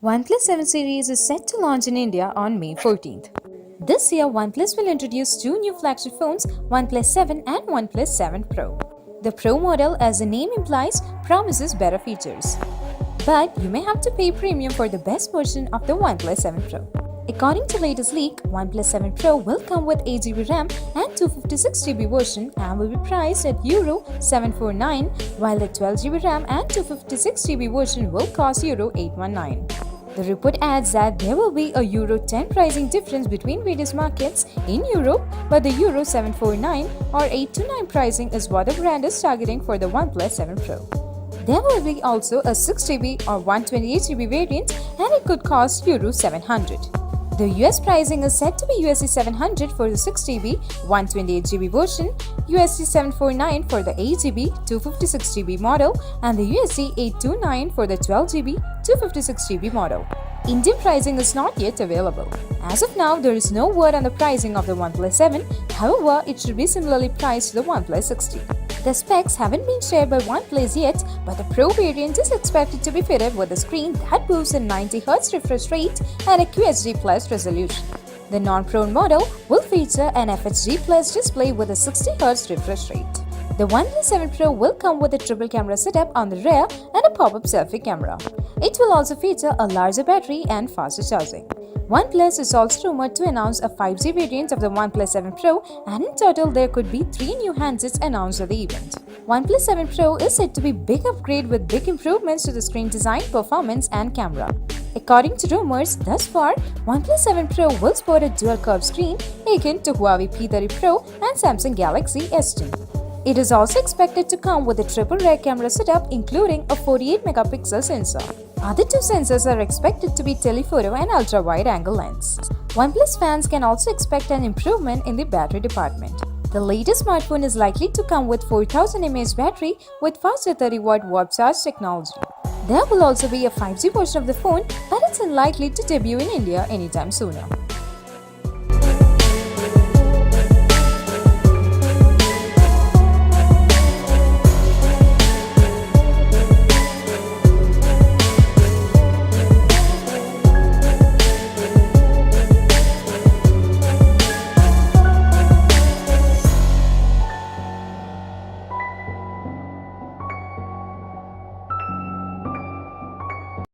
OnePlus 7 series is set to launch in India on May 14th. This year, OnePlus will introduce two new flagship phones, OnePlus 7 and OnePlus 7 Pro. The Pro model, as the name implies, promises better features. But you may have to pay premium for the best version of the OnePlus 7 Pro. According to latest leak, OnePlus 7 Pro will come with 8GB RAM and 256GB version and will be priced at Euro 749, while the 12GB RAM and 256GB version will cost Euro 819. The report adds that there will be a Euro 10 pricing difference between various markets in Europe, but the Euro 749 or 829 pricing is what the brand is targeting for the OnePlus 7 Pro. There will be also a 6GB or 128GB variant and it could cost Euro 700. The US pricing is said to be USD 700 for the 6GB 128GB version, USD 749 for the 8GB 256GB model, and the USD 829 for the 12GB 256GB model. Indian pricing is not yet available. As of now, there is no word on the pricing of the OnePlus 7, however, it should be similarly priced to the OnePlus 60. The specs haven't been shared by OnePlus yet, but the Pro variant is expected to be fitted with a screen that boasts a 90Hz refresh rate and a QHD Plus resolution. The non-Pro model will feature an FHD Plus display with a 60Hz refresh rate. The OnePlus 7 Pro will come with a triple camera setup on the rear and a pop-up selfie camera. It will also feature a larger battery and faster charging. OnePlus is also rumored to announce a 5G variant of the OnePlus 7 Pro, and in total there could be 3 new handsets announced at the event. OnePlus 7 Pro is said to be a big upgrade with big improvements to the screen design, performance and camera. According to rumors, thus far, OnePlus 7 Pro will sport a dual-curved screen akin to Huawei P30 Pro and Samsung Galaxy S10. It is also expected to come with a triple rear camera setup including a 48-megapixel sensor. Other two sensors are expected to be telephoto and ultra-wide-angle lens. OnePlus fans can also expect an improvement in the battery department. The latest smartphone is likely to come with 4000 mAh battery with faster 30-watt warp charge technology. There will also be a 5G version of the phone, but it's unlikely to debut in India anytime sooner.